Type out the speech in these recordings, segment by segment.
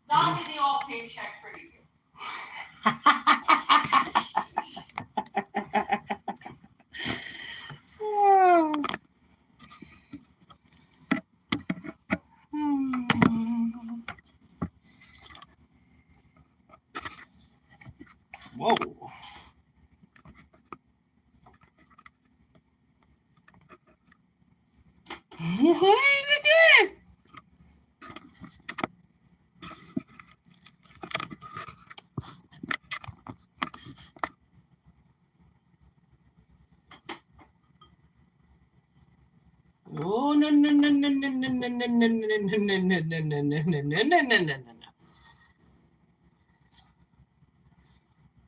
Not the old paycheck for you. Whoa. How are you gonna do this? Oh no no no no no no no no no no no no no no.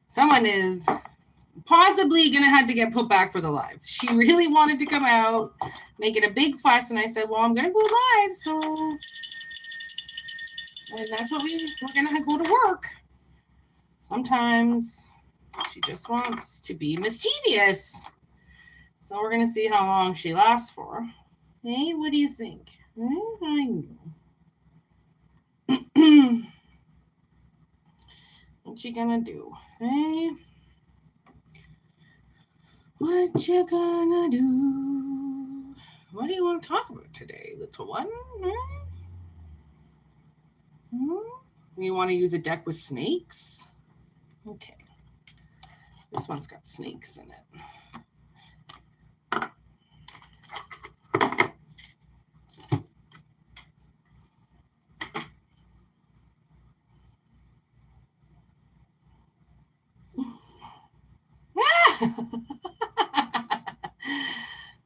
Someone is possibly gonna have to get put back for the live. She really wanted to come out, make it a big fuss, and I said, "Well, I'm gonna go live, so." And that's what we're gonna go to work. Sometimes she just wants to be mischievous. So we're gonna see how long she lasts for. Hey, what do you think? I know. What you gonna do? Hey? What you gonna do? What do you want to talk about today, little one? You want to use a deck with snakes? Okay. This one's got snakes in it.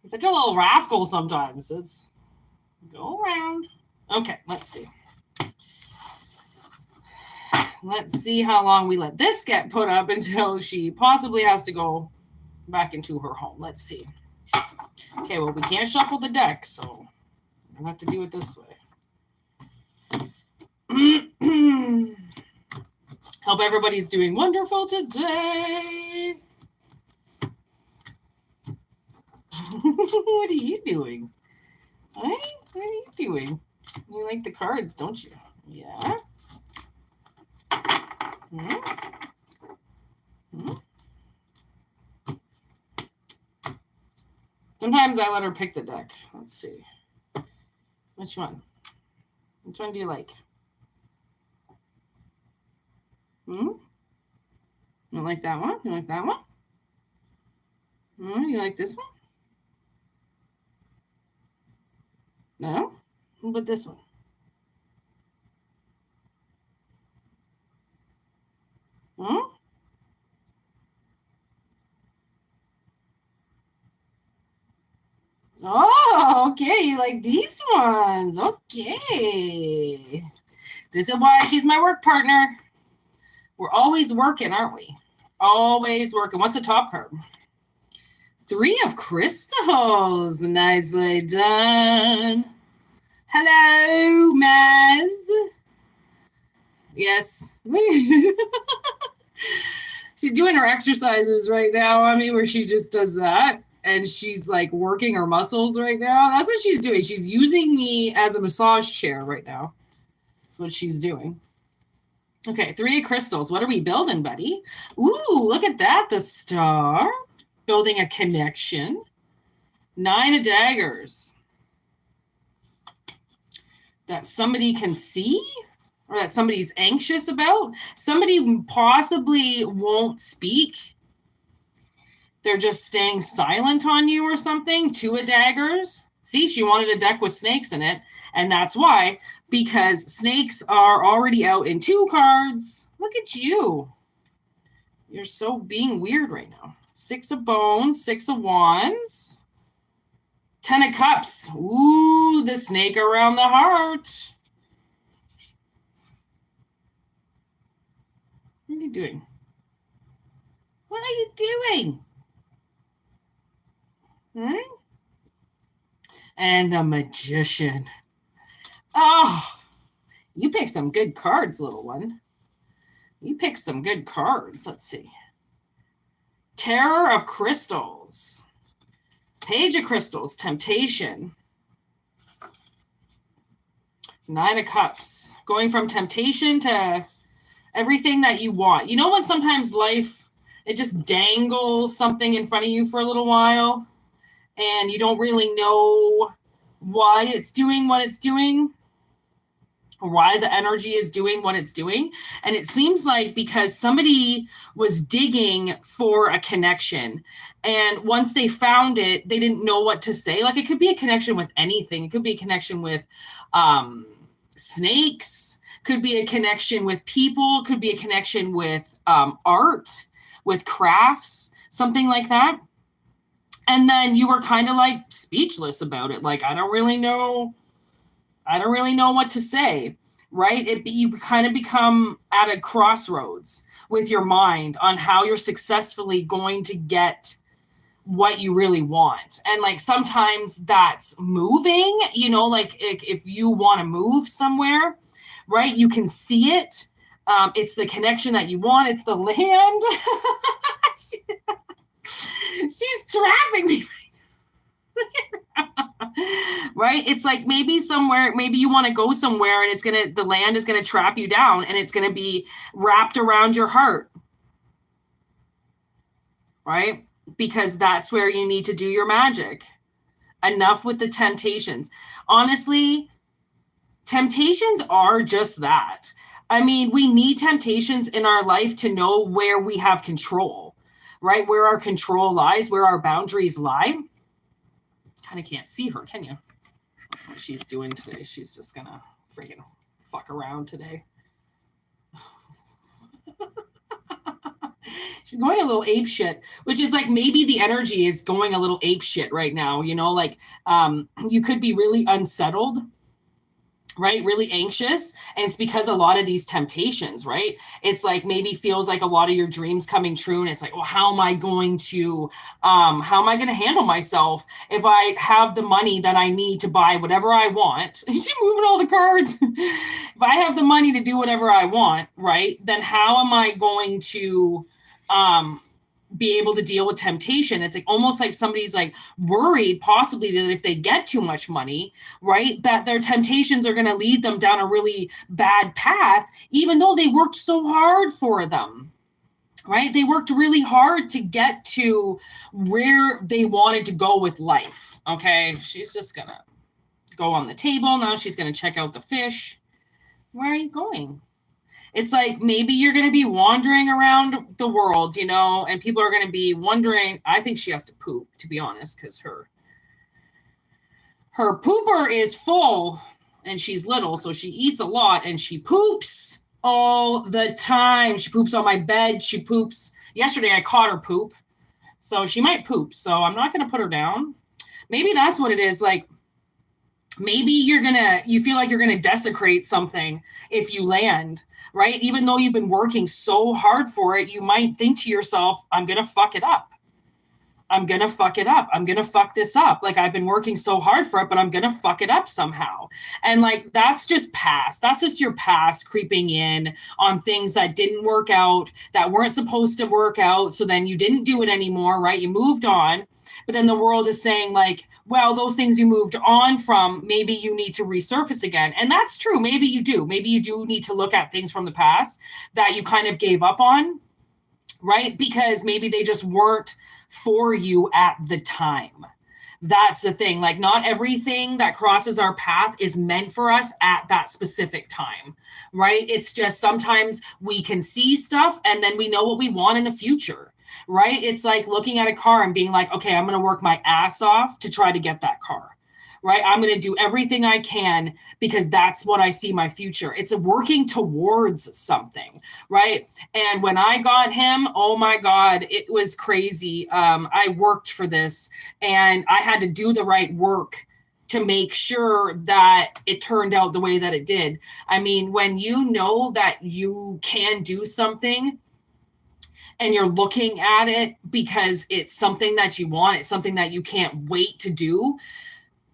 He's such a little rascal sometimes. Let's go around. Okay, let's see. Let's see how long we let this get put up until she possibly has to go back into her home. Let's see. Okay, well, we can't shuffle the deck, so we're going to have to do it this way. Hope everybody's doing wonderful today. What are you doing? What are you doing? You like the cards, don't you? Yeah. Sometimes I let her pick the deck. Let's see. Which one? Which one do you like? You like that one? You like that one? You like this one? No? What about this one? Huh? Oh, okay. You like these ones. Okay. This is why she's my work partner. We're always working, aren't we? Always working. What's the top card? 3 of crystals. Nicely done. Hello, Maz. Yes. She's doing her exercises right now on me where she just does that. And she's like working her muscles right now. That's what she's doing. She's using me as a massage chair right now. That's what she's doing. Okay, 3 of crystals. What are we building, buddy? Ooh, look at that. The star. Building a connection. 9 of daggers. That somebody can see or that somebody's anxious about. Somebody possibly won't speak. They're just staying silent on you or something. 2 of daggers. See, she wanted a deck with snakes in it. And that's why, because snakes are already out in 2 cards. Look at you. You're so being weird right now. 6 of bones, 6 of wands. 10 of cups. Ooh, the snake around the heart. What are you doing? What are you doing? And the magician. Oh, you picked some good cards, little one. You picked some good cards. Let's see. Terror of crystals. Page of crystals. Temptation. Nine of Cups. Going from temptation to everything that you want. You know when sometimes life, it just dangles something in front of you for a little while and you don't really know why it's doing what it's doing, or why the energy is doing what it's doing. And it seems like because somebody was digging for a connection, and once they found it, they didn't know what to say. Like it could be a connection with anything. It could be a connection with snakes, could be a connection with people, could be a connection with art, with crafts, something like that. And then you were kind of like speechless about it. Like, I don't really know what to say, right? You kind of become at a crossroads with your mind on how you're successfully going to get what you really want. And like sometimes that's moving, you know, like if you want to move somewhere, right, you can see it. It's the connection that you want. It's the land. She's trapping me. Right? It's like maybe you want to go somewhere and the land is going to trap you down and it's going to be wrapped around your heart. Right? Because that's where you need to do your magic. Enough with the temptations. Honestly, temptations are just that. I mean, we need temptations in our life to know where we have control, right? Where our control lies, where our boundaries lie. Kind of can't see her, can you? That's what she's doing today. She's just gonna freaking fuck around today. She's going a little ape shit, which is like maybe the energy is going a little ape shit right now. You know, like you could be really unsettled, right? Really anxious. And it's because a lot of these temptations, right? It's like maybe feels like a lot of your dreams coming true. And it's like, well, how am I going to handle myself if I have the money that I need to buy whatever I want? She's moving all the cards. If I have the money to do whatever I want, right? Then how am I going to be able to deal with temptation? It's like almost like somebody's like worried possibly that if they get too much money, right, that their temptations are going to lead them down a really bad path, even though they worked so hard for them, right? They worked really hard to get to where they wanted to go with life. Okay. She's just going to go on the table. Now she's going to check out the fish. Where are you going? It's like maybe you're going to be wandering around the world, you know, and people are going to be wondering. I think she has to poop, to be honest, because her pooper is full and she's little, so she eats a lot and she poops all the time. She poops on my bed. She poops. Yesterday I caught her poop, so she might poop. So I'm not going to put her down. Maybe that's what it is. Like, maybe you feel like you're going to desecrate something if you land, right? Even though you've been working so hard for it, you might think to yourself, I'm going to fuck it up. I'm going to fuck it up. I'm going to fuck this up. Like, I've been working so hard for it, but I'm going to fuck it up somehow. And like, that's just past. That's just your past creeping in on things that didn't work out, that weren't supposed to work out. So then you didn't do it anymore, right? You moved on. But then the world is saying like, well, those things you moved on from, maybe you need to resurface again. And that's true. Maybe you do. Maybe you do need to look at things from the past that you kind of gave up on, right? Because maybe they just weren't for you at the time. That's the thing. Like, not everything that crosses our path is meant for us at that specific time, right? It's just sometimes we can see stuff and then we know what we want in the future. Right? It's like looking at a car and being like, okay, I'm going to work my ass off to try to get that car, right? I'm going to do everything I can because that's what I see my future. It's working towards something, right? And when I got him, oh my God, it was crazy. I worked for this and I had to do the right work to make sure that it turned out the way that it did. I mean, when you know that you can do something, and you're looking at it because it's something that you want, it's something that you can't wait to do,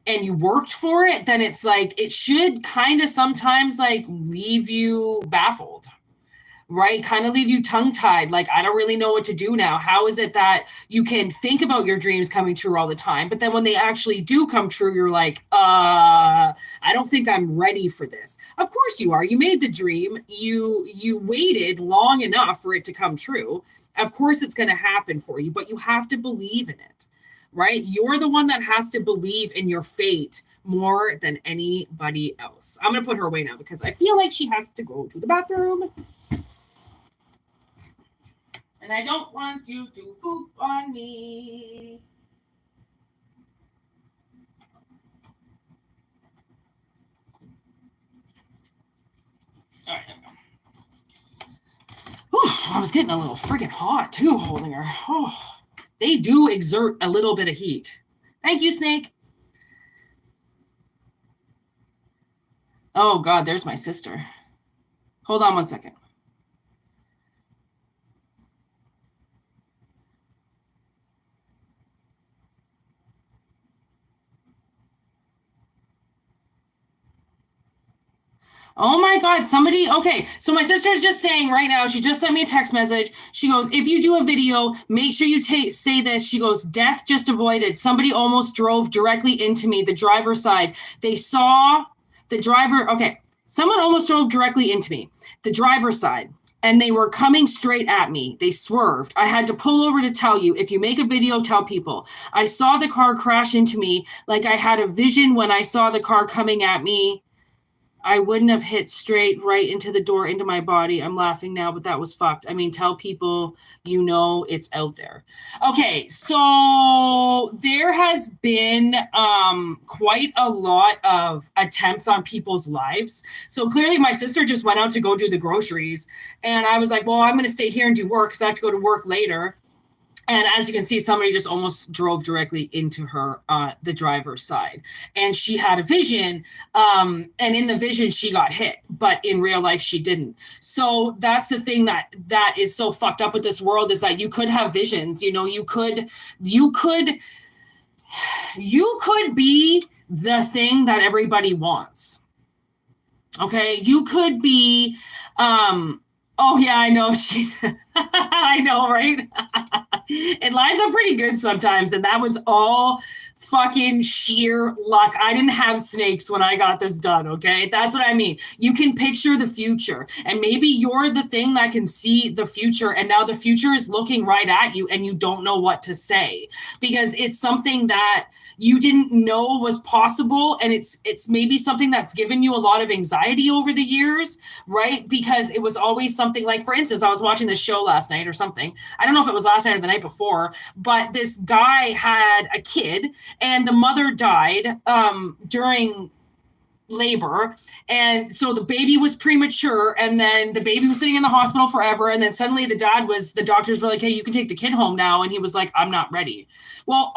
and you worked for it, then it's like, it should kind of sometimes like leave you baffled, right? Kind of leave you tongue-tied. Like, I don't really know what to do now. How is it that you can think about your dreams coming true all the time, but then when they actually do come true, you're like, I don't think I'm ready for this. Of course you are. You made the dream. You waited long enough for it to come true. Of course it's going to happen for you, but you have to believe in it, right? You're the one that has to believe in your fate more than anybody else. I'm going to put her away now because I feel like she has to go to the bathroom. And I don't want you to poop on me. All right, there we go. Whew, I was getting a little friggin' hot too, holding her. Oh, they do exert a little bit of heat. Thank you, Snake. Oh, God, there's my sister. Hold on one second. Oh my God, somebody, okay, so my sister's just saying right now, she just sent me a text message. She goes, if you do a video, make sure you say this. She goes, death just avoided. Somebody almost drove directly into me, the driver's side. They saw the driver, okay, someone almost drove directly into me, the driver's side, and they were coming straight at me. They swerved. I had to pull over to tell you, if you make a video, tell people. I saw the car crash into me like I had a vision when I saw the car coming at me. I wouldn't have hit straight right into the door, into my body. I'm laughing now, but that was fucked. I mean, tell people, you know, it's out there. Okay, so there has been quite a lot of attempts on people's lives. So clearly my sister just went out to go do the groceries. And I was like, well, I'm going to stay here and do work because I have to go to work later. And as you can see, somebody just almost drove directly into her, the driver's side. And she had a vision, and in the vision, she got hit. But in real life, she didn't. So that's the thing that is so fucked up with this world, is that you could have visions. You know, you could be the thing that everybody wants. Okay? You could be... Oh, yeah, I know. I know, right? It lines up pretty good sometimes. And that was all fucking sheer luck. I didn't have snakes when I got this done, okay? That's what I mean. You can picture the future. And maybe you're the thing that can see the future. And now the future is looking right at you and you don't know what to say. Because it's something that you didn't know was possible. And it's maybe something that's given you a lot of anxiety over the years, right? Because it was always something like, for instance, I was watching this show last night or something. I don't know if it was last night or the night before, but this guy had a kid and the mother died during labor. And so the baby was premature, and then the baby was sitting in the hospital forever. And then suddenly the doctors were like, hey, you can take the kid home now. And he was like, I'm not ready. Well,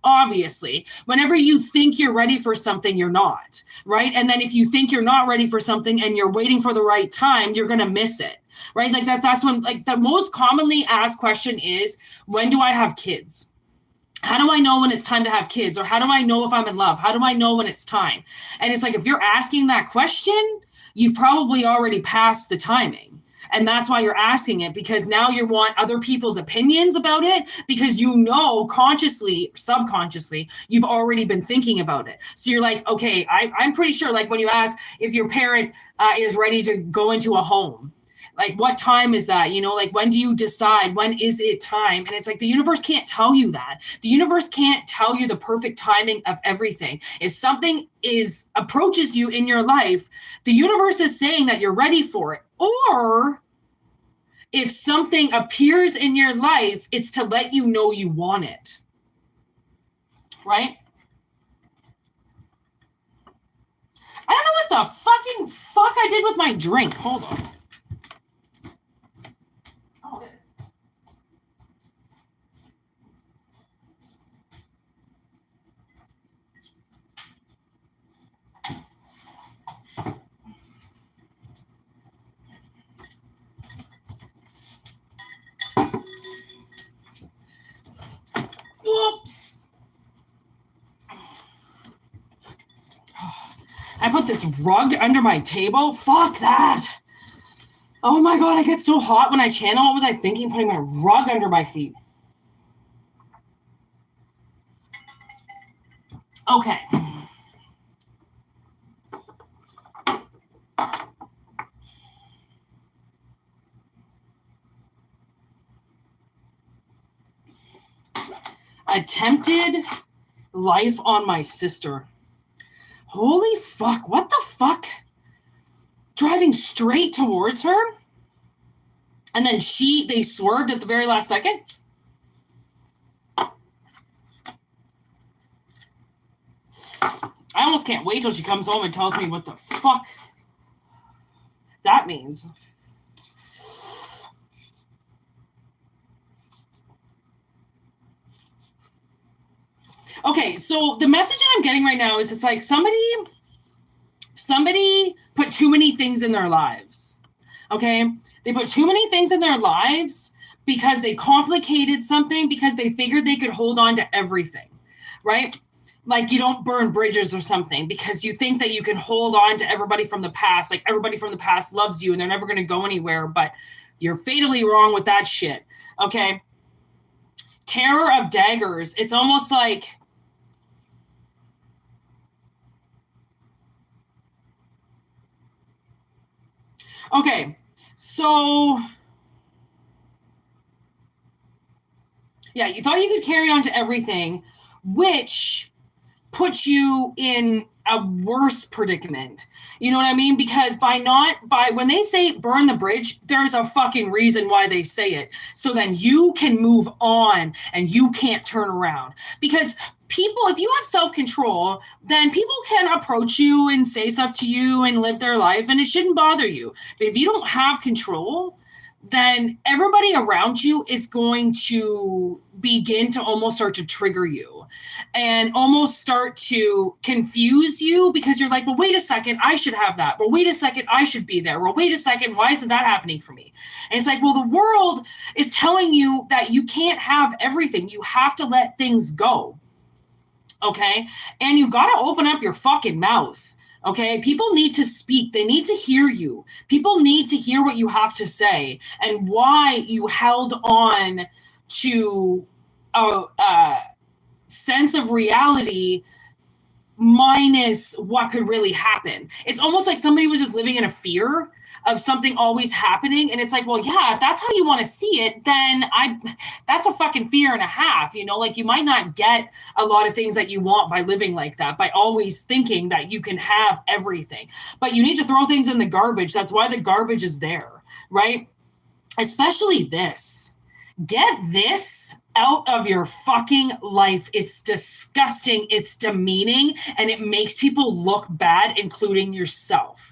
obviously, whenever you think you're ready for something, you're not, right? And then if you think you're not ready for something and you're waiting for the right time, you're going to miss it, right? Like that's when, like, the most commonly asked question is, when do I have kids? How do I know when it's time to have kids? Or how do I know if I'm in love? How do I know when it's time? And it's like, if you're asking that question, you've probably already passed the timing. And that's why you're asking it, because now you want other people's opinions about it, because you know consciously, subconsciously, you've already been thinking about it. So you're like, okay, I'm pretty sure, like when you ask if your parent is ready to go into a home, like, what time is that? You know, like, when do you decide? When is it time? And it's like, the universe can't tell you that. The universe can't tell you the perfect timing of everything. If something approaches you in your life, the universe is saying that you're ready for it. Or if something appears in your life, it's to let you know you want it. Right? I don't know what the fucking fuck I did with my drink. Hold on. Whoops. I put this rug under my table. Fuck that. Oh my God, I get so hot when I channel. What was I thinking? Putting my rug under my feet. Okay. Attempted life on my sister. Holy fuck. What the fuck? Driving straight towards her. And then they swerved at the very last second. I almost can't wait till she comes home and tells me what the fuck that means. Okay, so the message that I'm getting right now is it's like somebody put too many things in their lives. Okay? They put too many things in their lives because they complicated something because they figured they could hold on to everything. Right? Like you don't burn bridges or something because you think that you can hold on to everybody from the past. Like everybody from the past loves you and they're never going to go anywhere, but you're fatally wrong with that shit. Okay? Terror of daggers. It's almost like okay, so yeah, you thought you could carry on to everything, which puts you in a worse predicament. You know what I mean? Because when they say burn the bridge, there's a fucking reason why they say it. So then you can move on and you can't turn around. Because people, if you have self-control, then people can approach you and say stuff to you and live their life and it shouldn't bother you. But if you don't have control, then everybody around you is going to begin to almost start to trigger you and almost start to confuse you because you're like, well, wait a second, I should have that. Well, wait a second, I should be there. Well, wait a second, why isn't that happening for me? And it's like, well, the world is telling you that you can't have everything. You have to let things go. Okay? And you got to open up your fucking mouth. Okay, people need to speak. They need to hear you. People need to hear what you have to say and why you held on to a sense of reality minus what could really happen. It's almost like somebody was just living in a fear of something always happening. And it's like, well, yeah, if that's how you want to see it, then that's a fucking fear and a half, you know, like you might not get a lot of things that you want by living like that, by always thinking that you can have everything, but you need to throw things in the garbage. That's why the garbage is there, right? Especially this. Get this out of your fucking life. It's disgusting. It's demeaning and it makes people look bad, including yourself.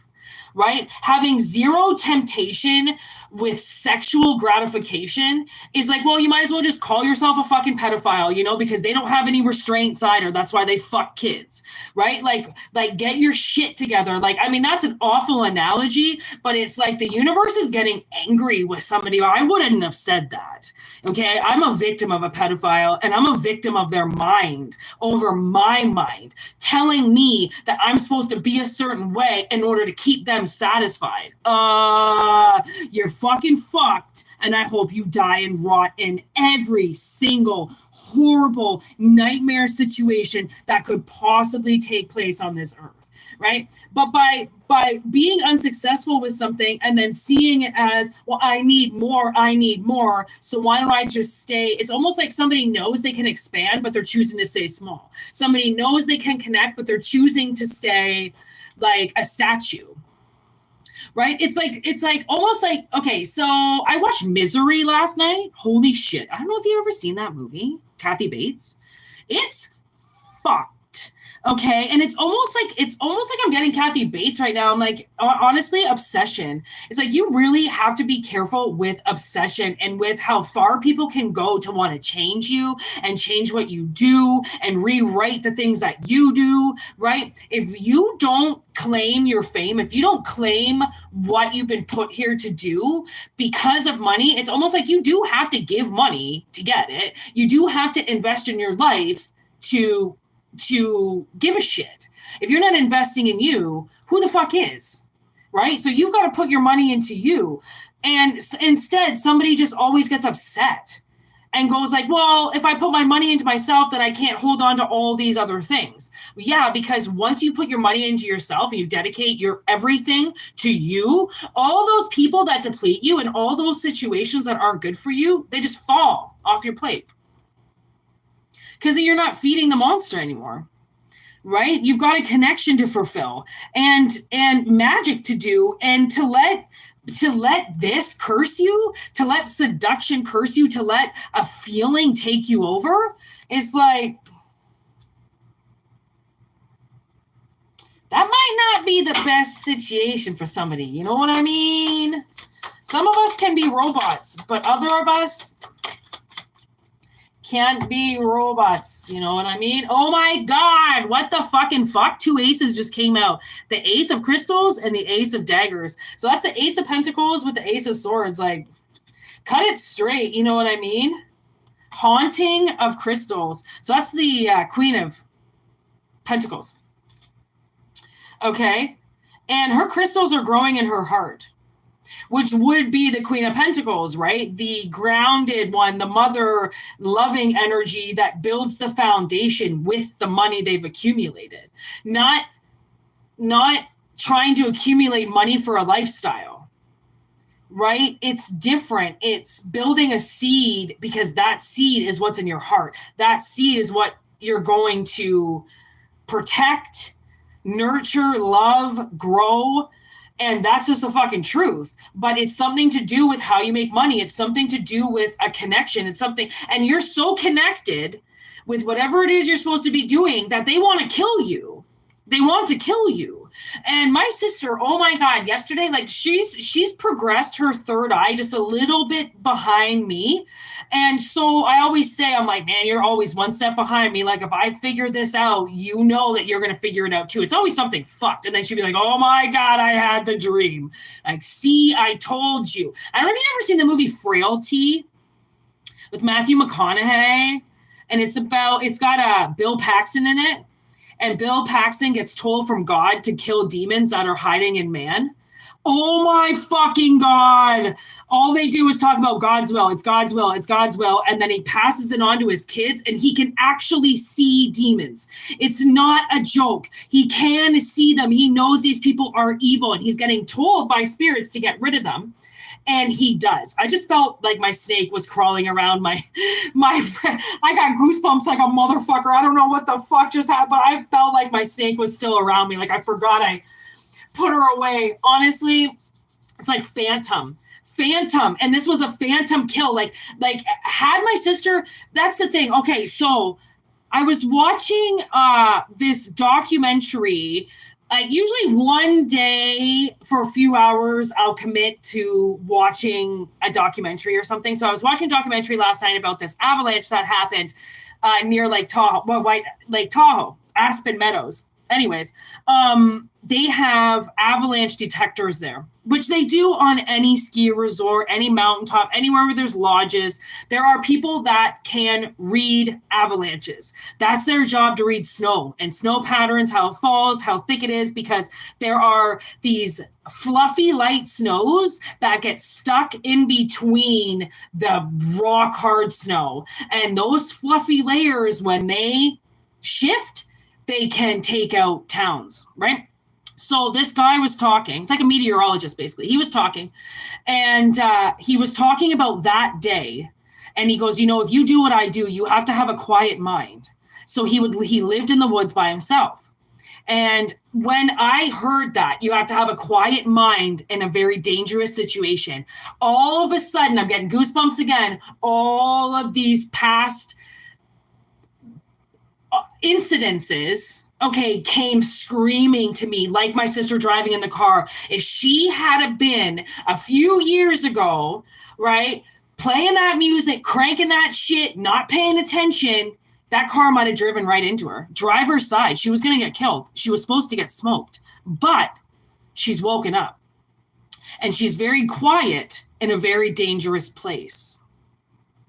Right? Having zero temptation with sexual gratification is like, well, you might as well just call yourself a fucking pedophile, you know, because they don't have any restraints either. That's why they fuck kids, right? Like get your shit together. Like, I mean, that's an awful analogy, but it's like the universe is getting angry with somebody. I wouldn't have said that. Okay, I'm a victim of a pedophile and I'm a victim of their mind over my mind, telling me that I'm supposed to be a certain way in order to keep them satisfied. You're fucking fucked, and I hope you die and rot in every single horrible nightmare situation that could possibly take place on this earth. Right? But by being unsuccessful with something and then seeing it as, well, I need more. So why don't I just stay? It's almost like somebody knows they can expand, but they're choosing to stay small. Somebody knows they can connect, but they're choosing to stay like a statue. Right? It's like almost like, okay, so I watched Misery last night. Holy shit. I don't know if you've ever seen that movie, Kathy Bates. It's fucked. Okay, and it's almost like I'm getting Kathy Bates right now. I'm like, honestly, obsession. It's like you really have to be careful with obsession and with how far people can go to want to change you and change what you do and rewrite the things that you do, right? If you don't claim your fame, if you don't claim what you've been put here to do because of money, it's almost like you do have to give money to get it. You do have to invest in your life to give a shit. If you're not investing in you, who the fuck is? right? So you've got to put your money into you. And instead, somebody just always gets upset and goes like, well, if I put my money into myself, then I can't hold on to all these other things. Yeah, because once you put your money into yourself and you dedicate your everything to you, all those people that deplete you and all those situations that aren't good for you, they just fall off your plate. Because you're not feeding the monster anymore, right? You've got a connection to fulfill and magic to do, and to let this curse you, to let seduction curse you, to let a feeling take you over, is like, that might not be the best situation for somebody. You know what I mean? Some of us can be robots, but other of us can't be robots. You know what I mean? Oh my God, what the fucking fuck? 2 aces just came out. The Ace of Crystals and the Ace of Daggers. So that's the Ace of Pentacles with the Ace of Swords. Like, cut it straight. You know what I mean? Haunting of Crystals. So that's the Queen of Pentacles. Okay. And her crystals are growing in her heart, which would be the Queen of Pentacles, right? The grounded one, the mother loving energy that builds the foundation with the money they've accumulated. Not trying to accumulate money for a lifestyle, right? It's different. It's building a seed, because that seed is what's in your heart. That seed is what you're going to protect, nurture, love, grow. And that's just the fucking truth. But it's something to do with how you make money. It's something to do with a connection. It's something, and you're so connected with whatever it is you're supposed to be doing that they want to kill you. They want to kill you. And my sister, oh my God, yesterday, like she's progressed her third eye just a little bit behind me. And so I always say, I'm like, man, you're always one step behind me. Like, if I figure this out, you know that you're going to figure it out too. It's always something fucked. And then she'd be like, oh my God, I had the dream. Like, see, I told you. I don't know if you've ever seen the movie Frailty with Matthew McConaughey. And it's got Bill Paxton in it. And Bill Paxton gets told from God to kill demons that are hiding in man. Oh my fucking God. All they do is talk about God's will. It's God's will. It's God's will. And then he passes it on to his kids, and he can actually see demons. It's not a joke. He can see them. He knows these people are evil, and he's getting told by spirits to get rid of them. And he does. I just felt like my snake was crawling around my I got goosebumps like a motherfucker. I don't know what the fuck just happened, but I felt like my snake was still around me. Like I forgot I put her away. Honestly, it's like Phantom. And this was a phantom kill. Like had my sister, that's the thing. Okay, so I was watching this documentary. Usually one day for a few hours, I'll commit to watching a documentary or something. So I was watching a documentary last night about this avalanche that happened near Lake Tahoe, Aspen Meadows. Anyways, they have avalanche detectors there, which they do on any ski resort, any mountaintop, anywhere where there's lodges. There are people that can read avalanches. That's their job, to read snow and snow patterns, how it falls, how thick it is, because there are these fluffy light snows that get stuck in between the rock hard snow. And those fluffy layers, when they shift, they can take out towns, right? So this guy was talking. It's like a meteorologist, basically. He was talking, and he was talking about that day. And he goes, if you do what I do, you have to have a quiet mind. So he lived in the woods by himself. And when I heard that, you have to have a quiet mind in a very dangerous situation, all of a sudden, I'm getting goosebumps again. All of these past incidences, came screaming to me, like my sister driving in the car. If she had been a few years ago, right, playing that music, cranking that shit, not paying attention, that car might have driven right into her. Driver's side, she was going to get killed. She was supposed to get smoked, but she's woken up. And she's very quiet in a very dangerous place.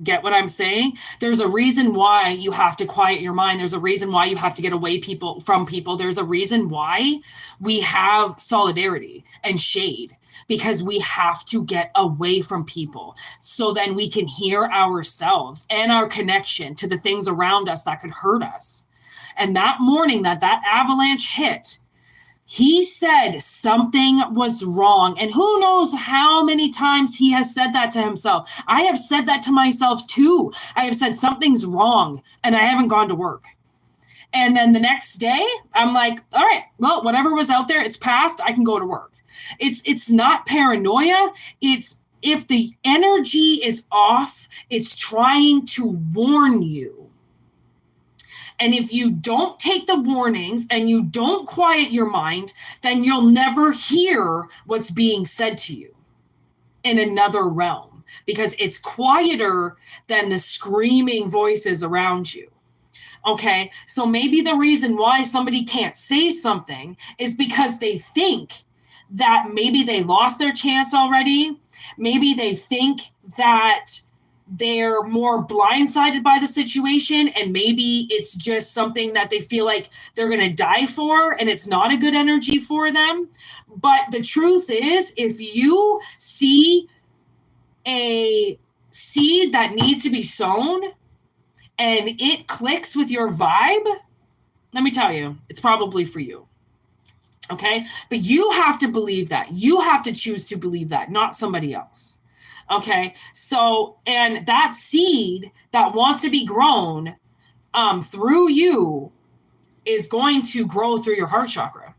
Get what I'm saying? There's a reason why you have to quiet your mind. There's a reason why you have to get away from people. There's a reason why we have solidarity and shade, because we have to get away from people so then we can hear ourselves and our connection to the things around us that could hurt us. And that morning that avalanche hit, he said something was wrong. And who knows how many times he has said that to himself. I have said that to myself too. I have said something's wrong and I haven't gone to work. And then the next day, I'm like, all right, well, whatever was out there, it's past. I can go to work. It's not paranoia. It's if the energy is off, it's trying to warn you. And if you don't take the warnings and you don't quiet your mind, then you'll never hear what's being said to you in another realm, because it's quieter than the screaming voices around you. Okay, so maybe the reason why somebody can't say something is because they think that maybe they lost their chance already. Maybe they think that they're more blindsided by the situation, and maybe it's just something that they feel like they're going to die for, and it's not a good energy for them. But the truth is, if you see a seed that needs to be sown and it clicks with your vibe, let me tell you, it's probably for you. Okay? But you have to believe that. You have to choose to believe that, not somebody else. Okay, so, and that seed that wants to be grown through you is going to grow through your heart chakra.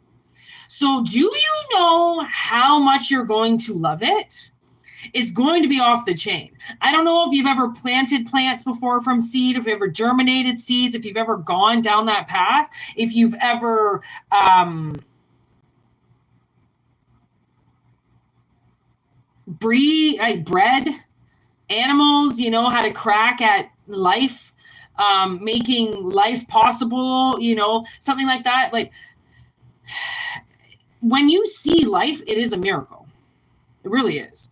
So do you know how much you're going to love it? It's going to be off the chain. I don't know if you've ever planted plants before from seed, if you've ever germinated seeds, if you've ever gone down that path, if you've ever bred animals, you know, how to crack at life, making life possible, you know, something like that. Like, when you see life, it is a miracle. It really is.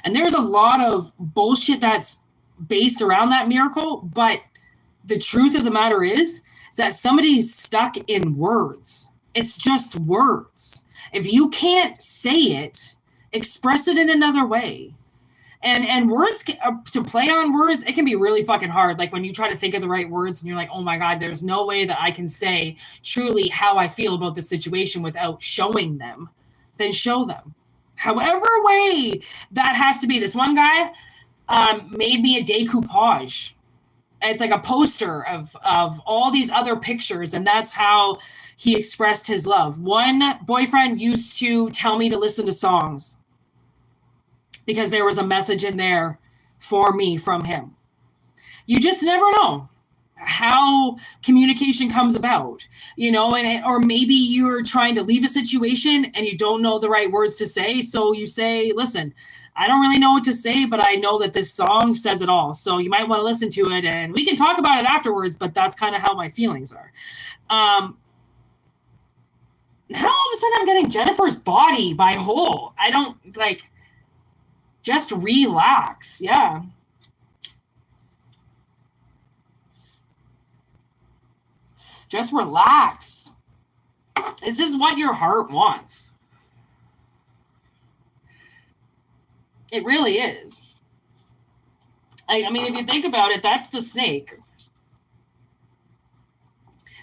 And there's a lot of bullshit that's based around that miracle, but the truth of the matter is that somebody's stuck in words. It's just words. If you can't say it, express it in another way. And words, to play on words, it can be really fucking hard. Like when you try to think of the right words and you're like, oh my God, there's no way that I can say truly how I feel about the situation without showing them. Then show them. However way that has to be. This one guy made me a decoupage. It's like a poster of all these other pictures, and that's how he expressed his love. One boyfriend used to tell me to listen to songs because there was a message in there for me from him. You just never know how communication comes about, you know, or maybe you're trying to leave a situation and you don't know the right words to say. So you say, listen, I don't really know what to say, but I know that this song says it all. So you might want to listen to it and we can talk about it afterwards, but that's kind of how my feelings are. Now all of a sudden I'm getting Jennifer's Body by Hole. I don't like, just relax. Yeah. Just relax. This is what your heart wants. It really is. I mean, if you think about it, that's the snake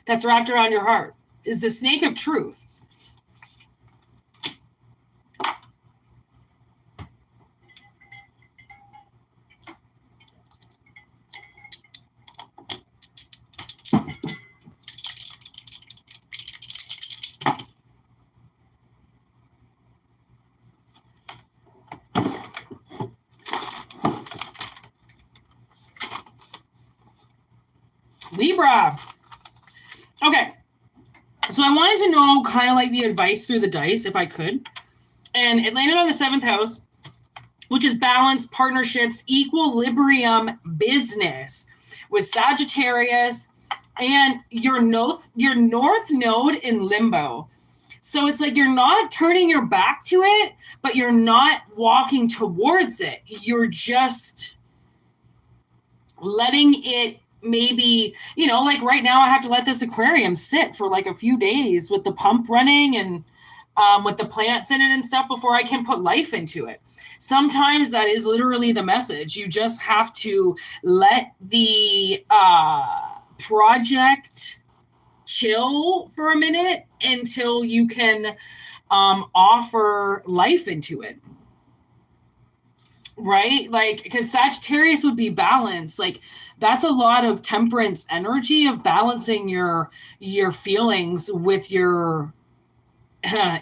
that's wrapped around your heart. Is the snake of truth. Libra. Okay. So I wanted to know kind of like the advice through the dice, if I could. And it landed on the 7th house, which is balance, partnerships, equilibrium, business with Sagittarius and your north node in limbo. So it's like you're not turning your back to it, but you're not walking towards it. You're just letting it maybe, like right now I have to let this aquarium sit for like a few days with the pump running and with the plants in it and stuff before I can put life into it. Sometimes that is literally the message. You just have to let the project chill for a minute until you can offer life into it. Right? Like, because Sagittarius would be balance. Like, that's a lot of temperance energy of balancing your feelings with your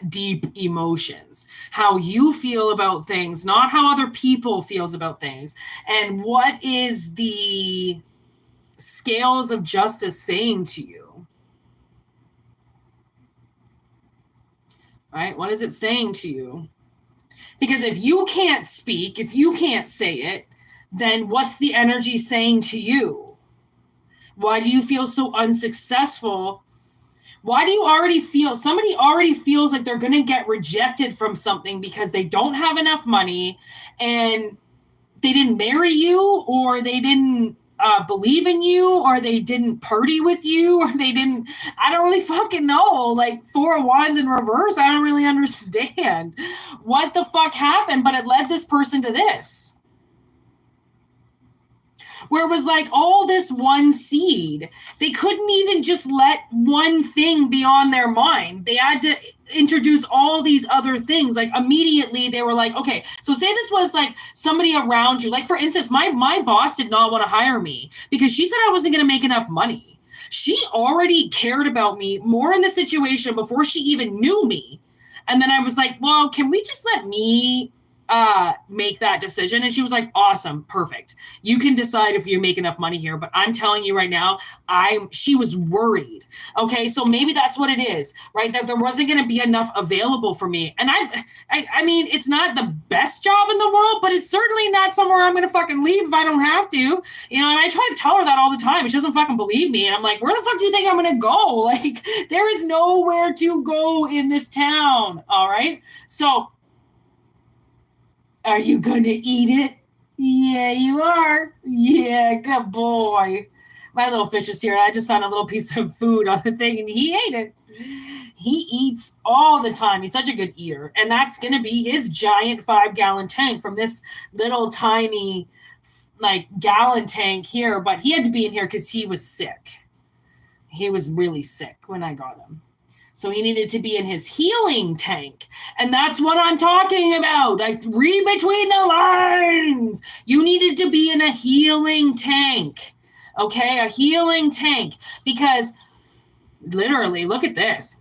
deep emotions, how you feel about things, not how other people feels about things. And what is the scales of justice saying to you? Right? What is it saying to you? Because if you can't speak, if you can't say it, then what's the energy saying to you? Why do you feel so unsuccessful? Why do you already feel, somebody already feels like they're going to get rejected from something because they don't have enough money and they didn't marry you, or they didn't believe in you, or they didn't party with you, or they didn't, I don't really fucking know. Like, 4 of Wands in reverse, I don't really understand what the fuck happened, but it led this person to this. Where it was like all this one seed. They couldn't even just let one thing be on their mind. They had to introduce all these other things. Like, immediately they were like, okay, so say this was like somebody around you. Like, for instance, my boss did not want to hire me because she said I wasn't going to make enough money. She already cared about me more in the situation before she even knew me. And then I was like, well, can we just let me make that decision? And she was like, awesome, perfect. You can decide if you make enough money here, but I'm telling you right now, she was worried. Okay, so maybe that's what it is, right? That there wasn't going to be enough available for me. And I mean, it's not the best job in the world, but it's certainly not somewhere I'm going to fucking leave if I don't have to. And I try to tell her that all the time. She doesn't fucking believe me. And I'm like, where the fuck do you think I'm going to go? Like, there is nowhere to go in this town. All right, so are you going to eat it? Yeah, you are. Yeah, good boy. My little fish is here. I just found a little piece of food on the thing, and he ate it. He eats all the time. He's such a good eater. And that's going to be his giant 5-gallon tank from this little tiny, like, gallon tank here. But he had to be in here because he was sick. He was really sick when I got him. So he needed to be in his healing tank. And that's what I'm talking about. Like, read between the lines. You needed to be in a healing tank. Okay? A healing tank. Because literally, look at this.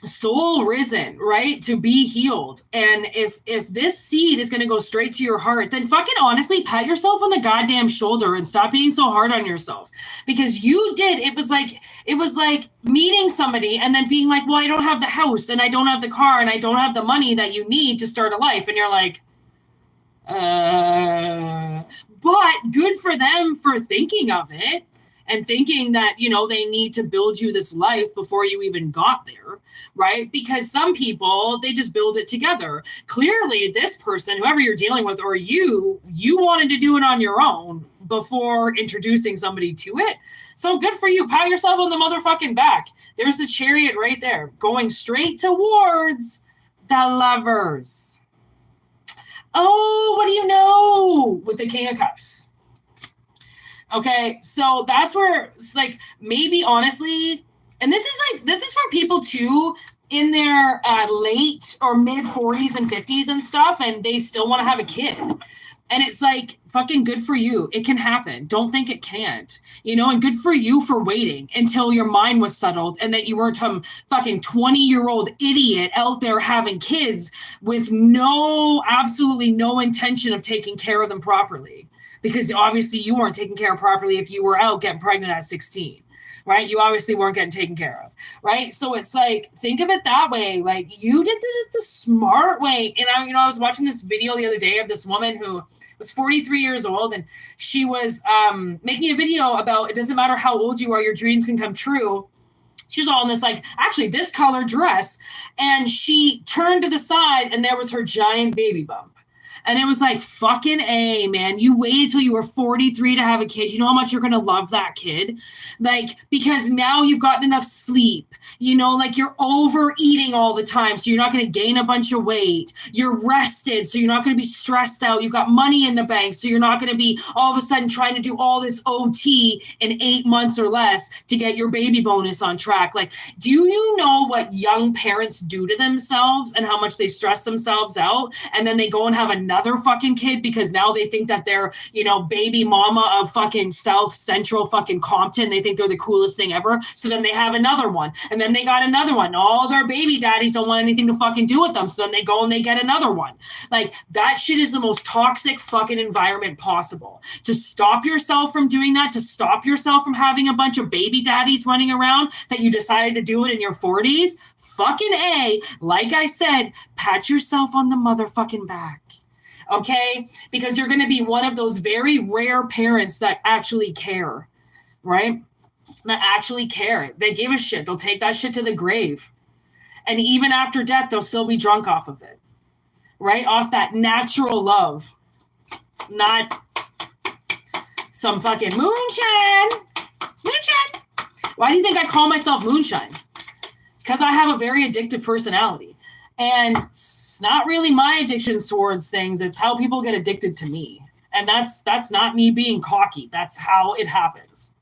Soul risen, right? To be healed. And if this seed is going to go straight to your heart, then fucking honestly pat yourself on the goddamn shoulder and stop being so hard on yourself. Because you did, it was like meeting somebody and then being like, well, I don't have the house and I don't have the car and I don't have the money that you need to start a life. And you're like, but good for them for thinking of it. And thinking that, they need to build you this life before you even got there, right? Because some people, they just build it together. Clearly, this person, whoever you're dealing with, or you wanted to do it on your own before introducing somebody to it. So good for you. Pat yourself on the motherfucking back. There's the Chariot right there, going straight towards the Lovers. Oh, what do you know? With the King of Cups. Okay, so that's where it's like, maybe honestly, and this is for people too in their late or mid 40s and 50s and stuff, and they still want to have a kid. And it's like, fucking good for you. It can happen. Don't think it can't. And good for you for waiting until your mind was settled and that you weren't some fucking 20-year-old idiot out there having kids with absolutely no intention of taking care of them properly. Because obviously you weren't taken care of properly if you were out getting pregnant at 16, right? You obviously weren't getting taken care of, right? So it's like, think of it that way. Like, you did this the smart way. And I was watching this video the other day of this woman who was 43 years old, and she was making a video about, it doesn't matter how old you are, your dreams can come true. She was all in this, like, actually this color dress, and she turned to the side and there was her giant baby bump. And it was like, fucking A, man. You waited till you were 43 to have a kid. You know how much you're going to love that kid? Like, because now you've gotten enough sleep. You know, like you're overeating all the time, so you're not going to gain a bunch of weight. You're rested, so you're not going to be stressed out. You've got money in the bank, so you're not going to be all of a sudden trying to do all this OT in 8 months or less to get your baby bonus on track. Like, do you know what young parents do to themselves and how much they stress themselves out? And then they go and have another fucking kid because now they think that they're, you know, baby mama of fucking South Central fucking Compton. They think they're the coolest thing ever. So then they have another one. And then they got another one. All their baby daddies don't want anything to fucking do with them. So then they go and they get another one. Like, that shit is the most toxic fucking environment possible. To stop yourself from doing that, to stop yourself from having a bunch of baby daddies running around that you decided to do it in your 40s, fucking A, like I said, pat yourself on the motherfucking back. Okay? Because you're going to be one of those very rare parents that actually care, right? That actually care. They give a shit. They'll take that shit to the grave. And even after death, they'll still be drunk off of it, right? Off that natural love, not some fucking moonshine. Moonshine. Why do you think I call myself Moonshine? It's because I have a very addictive personality. And it's not really my addictions towards things. It's how people get addicted to me. And that's not me being cocky. That's how it happens.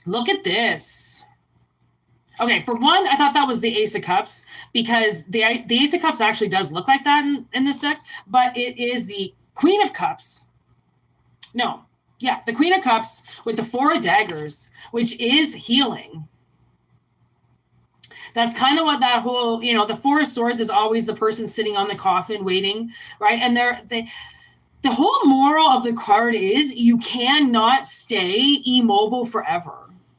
Look at this. Okay, for one, I thought that was the Ace of Cups because the Ace of Cups actually does look like that in this deck, but it is the Queen of Cups. No, yeah, the Queen of Cups with the Four of Daggers, which is healing. That's kind of what that whole, you know, the Four of Swords is always the person sitting on the coffin waiting, right? And the whole moral of the card is you cannot stay immobile forever.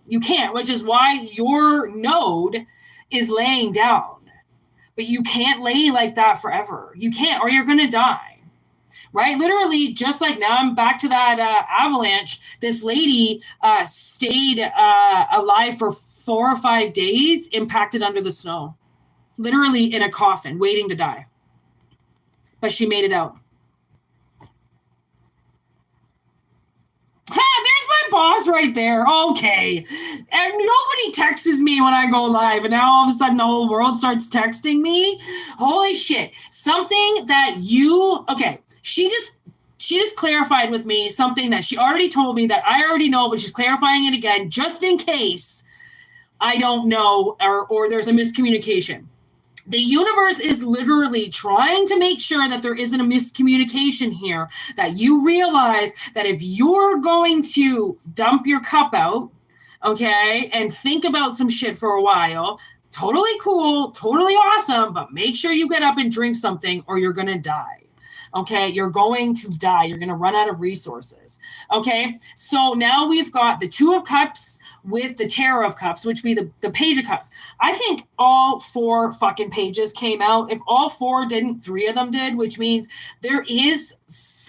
You can't, which is why your node is laying down. But you can't lay like that forever. You can't, or you're going to die. Right? Literally, just like now I'm back to that avalanche. This lady stayed alive for 4 or 5 days, impacted under the snow. Literally in a coffin, waiting to die. But she made it out. There's my boss right there. Okay. And nobody texts me when I go live. And now all of a sudden the whole world starts texting me. Holy shit. Something that okay. She just clarified with me something that she already told me that I already know, but she's clarifying it again just in case I don't know or there's a miscommunication. The universe is literally trying to make sure that there isn't a miscommunication here, that you realize that if you're going to dump your cup out, okay, and think about some shit for a while, totally cool, totally awesome, but make sure you get up and drink something or you're going to die. Okay, you're going to die. You're going to run out of resources. Okay, so now we've got the Two of Cups with the Tarot of Cups, which would be the Page of Cups. I think all 4 fucking pages came out. If all 4 didn't, 3 of them did, which means there is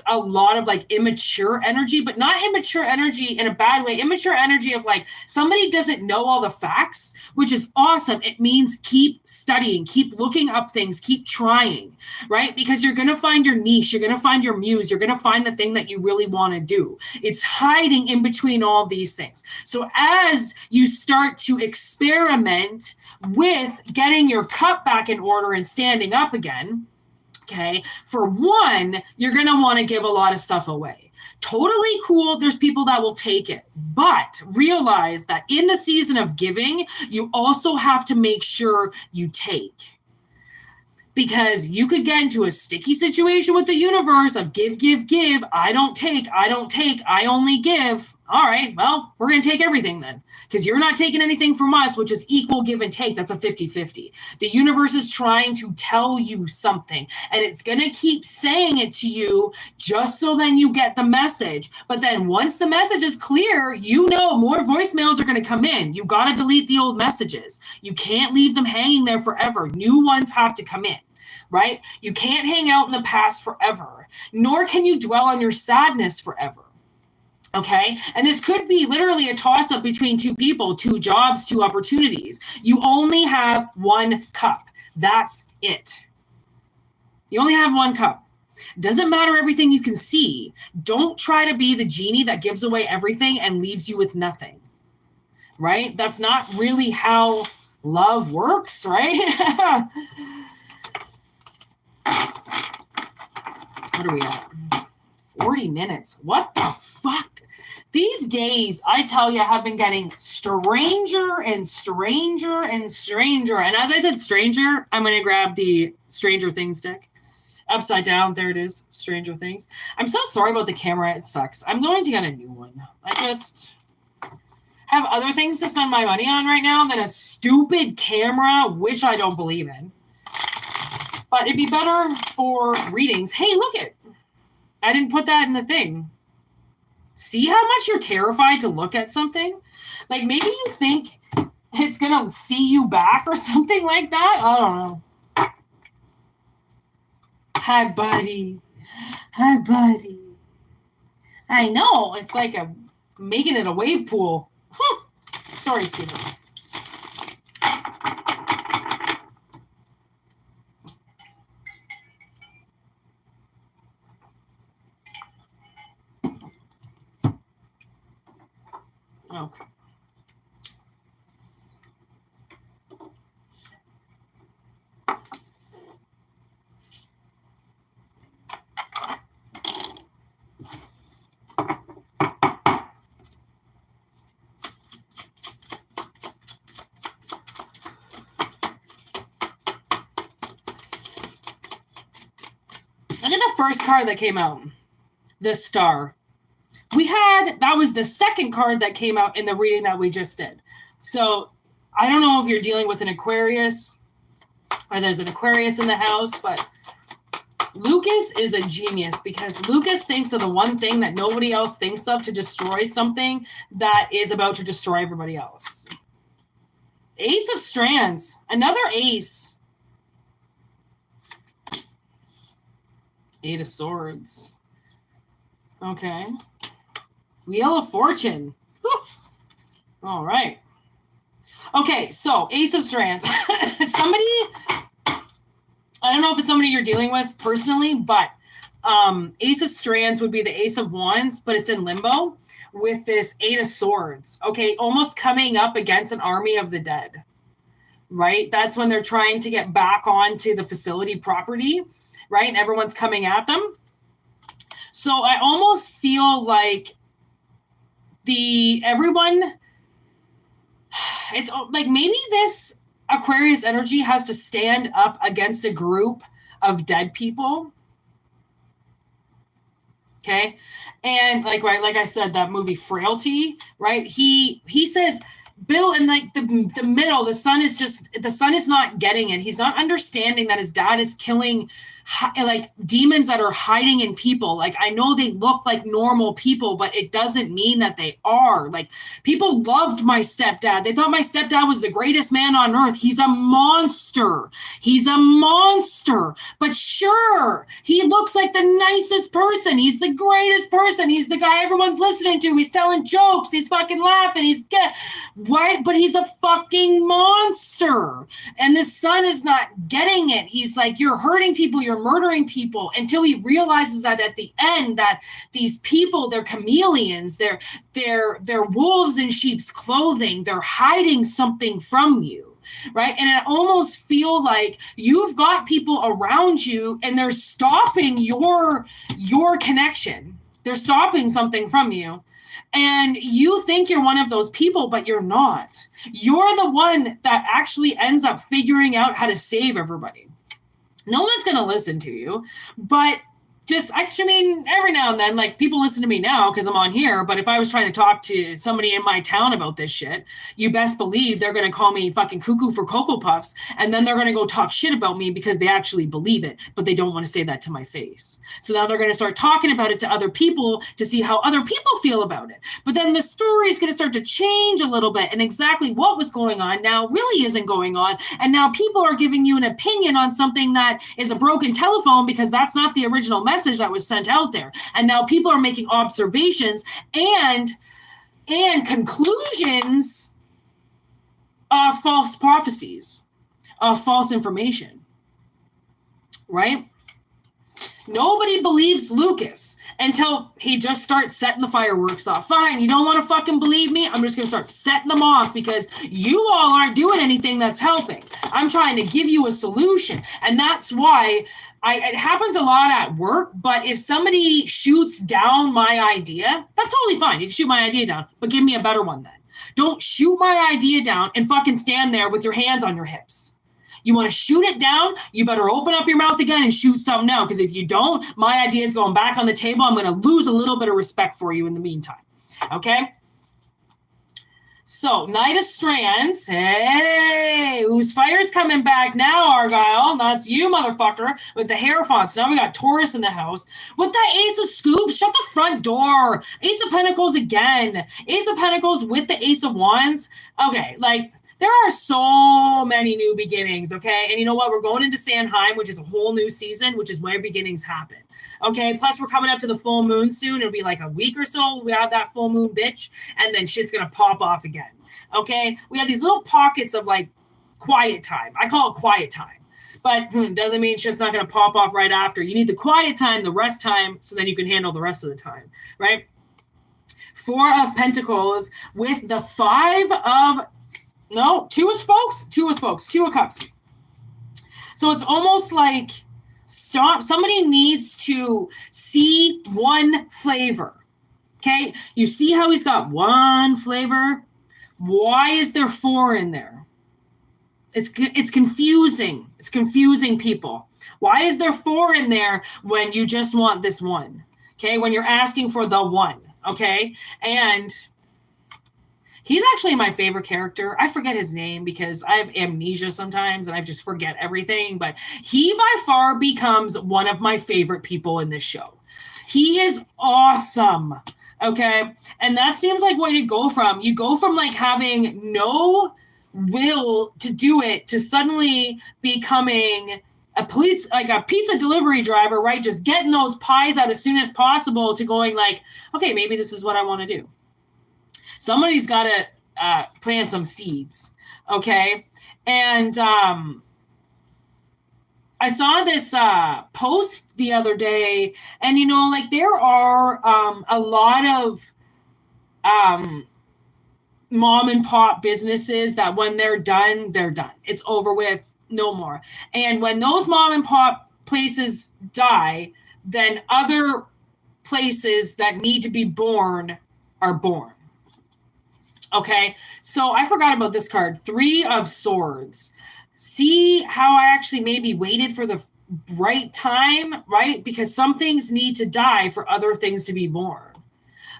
a lot of like immature energy, but not immature energy in a bad way. Immature energy of like somebody doesn't know all the facts, which is awesome. It means keep studying, keep looking up things, keep trying, right? Because you're going to find your niche, you're going to find your muse, you're going to find the thing that you really want to do. It's hiding in between all of these things. So as you start to experiment with getting your cup back in order and standing up again, okay, for one, you're going to want to give a lot of stuff away. Totally cool. There's people that will take it. But realize that in the season of giving, you also have to make sure you take. Because you could get into a sticky situation with the universe of give, give, give. I don't take, I only give. All right, well, we're going to take everything then. Because you're not taking anything from us, which is equal give and take. That's a 50-50. The universe is trying to tell you something. And it's going to keep saying it to you just so then you get the message. But then once the message is clear, you know more voicemails are going to come in. You got to delete the old messages. You can't leave them hanging there forever. New ones have to come in. Right? You can't hang out in the past forever, nor can you dwell on your sadness forever. Okay? And this could be literally a toss-up between 2 people, 2 jobs, 2 opportunities. You only have 1 cup. That's it. You only have one cup. Doesn't matter everything you can see. Don't try to be the genie that gives away everything and leaves you with nothing. Right? That's not really how love works, right? What are we at? 40 minutes. What the fuck? These days, I tell you, have been getting stranger and stranger and stranger. And as I said stranger, I'm going to grab the Stranger Things stick. Upside down, there it is, Stranger Things. I'm so sorry about the camera, it sucks. I'm going to get a new one. I just have other things to spend my money on right now than a stupid camera, which I don't believe in. But it'd be better for readings. Hey, look it. I didn't put that in the thing. See how much you're terrified to look at something? Like maybe you think it's going to see you back or something like that. I don't know. Hi, buddy. Hi, buddy. I know. It's like making it a wave pool. Huh. Sorry, Stephen. Okay. Look at the first card that came out. The Star. That was the second card that came out in the reading that we just did. So I don't know if you're dealing with an Aquarius or there's an Aquarius in the house, but Lucas is a genius because Lucas thinks of the one thing that nobody else thinks of to destroy something that is about to destroy everybody else. Ace of Strands. Another ace. Eight of Swords. Okay. Wheel of Fortune. Whew. All right. Okay, so Ace of Strands. Somebody, I don't know if it's somebody you're dealing with personally, but Ace of Strands would be the Ace of Wands, but it's in limbo with this Eight of Swords. Okay, almost coming up against an army of the dead, right? That's when they're trying to get back onto the facility property, right? And everyone's coming at them. So I almost feel like it's like maybe this Aquarius energy has to stand up against a group of dead people. Okay. And like I said, that movie Frailty, right? He says, Bill, in like the middle, the son is not getting it. He's not understanding that his dad is killing like demons that are hiding in people. Like, I know they look like normal people, but it doesn't mean that they are. Like, people loved my stepdad. They thought my stepdad was the greatest man on earth. He's a monster. He's a monster. But sure, he looks like the nicest person. He's the greatest person. He's the guy everyone's listening to. He's telling jokes. He's fucking laughing. He's good. Right? But he's a fucking monster. And this son is not getting it. He's like, you're hurting people. You're murdering people, until he realizes that at the end that these people, they're chameleons, they're wolves in sheep's clothing. They're hiding something from you, right? And I almost feel like you've got people around you and they're stopping your connection. They're stopping something from you. And you think you're one of those people, but you're not. You're the one that actually ends up figuring out how to save everybody. No one's going to listen to you, but every now and then, like, people listen to me now because I'm on here, but if I was trying to talk to somebody in my town about this shit, you best believe they're going to call me fucking cuckoo for Cocoa Puffs, and then they're going to go talk shit about me because they actually believe it, but they don't want to say that to my face. So now they're going to start talking about it to other people to see how other people feel about it. But then the story is going to start to change a little bit, and exactly what was going on now really isn't going on, and now people are giving you an opinion on something that is a broken telephone because that's not the original message that was sent out there. And now people are making observations and conclusions of false prophecies, of false information, right? Nobody believes Lucas until he just starts setting the fireworks off. Fine, you don't want to fucking believe me? I'm just going to start setting them off because you all aren't doing anything that's helping. I'm trying to give you a solution. And that's why it happens a lot at work, but if somebody shoots down my idea, that's totally fine. You can shoot my idea down, but give me a better one then. Don't shoot my idea down and fucking stand there with your hands on your hips. You want to shoot it down, you better open up your mouth again and shoot something out. Because if you don't, my idea is going back on the table. I'm going to lose a little bit of respect for you in the meantime. Okay? So, Knight of Strands. Hey, whose fire's coming back now, Argyle? That's you, motherfucker, with the Hierophants. Now we got Taurus in the house. With the Ace of Scoops, shut the front door. Ace of Pentacles again. Ace of Pentacles with the Ace of Wands. Okay, like... there are so many new beginnings, okay? And you know what? We're going into Samhain, which is a whole new season, which is where beginnings happen, okay? Plus, we're coming up to the full moon soon. It'll be like a week or so. We have that full moon, bitch, and then shit's going to pop off again, okay? We have these little pockets of, like, quiet time. I call it quiet time. But doesn't mean shit's not going to pop off right after. You need the quiet time, the rest time, so then you can handle the rest of the time, right? 4 of Pentacles with the 5 of... no, 2 of Spokes, 2 of Spokes, 2 of Cups. So it's almost like, stop. Somebody needs to see one flavor, okay? You see how he's got one flavor? Why is there 4 in there? It's confusing. It's confusing people. Why is there 4 in there when you just want this one, okay? When you're asking for the one, okay? And... he's actually my favorite character. I forget his name because I have amnesia sometimes and I just forget everything. But he by far becomes one of my favorite people in this show. He is awesome. Okay. And that seems like what you go from. You go from like having no will to do it to suddenly becoming a pizza delivery driver, right? Just getting those pies out as soon as possible to going like, okay, maybe this is what I want to do. Somebody's got to plant some seeds, okay? And I saw this post the other day, and, you know, like there are a lot of mom and pop businesses that when they're done, they're done. It's over with, no more. And when those mom and pop places die, then other places that need to be born are born. Okay, so I forgot about this card. 3 of Swords. See how I actually maybe waited for the right time, right? Because some things need to die for other things to be born,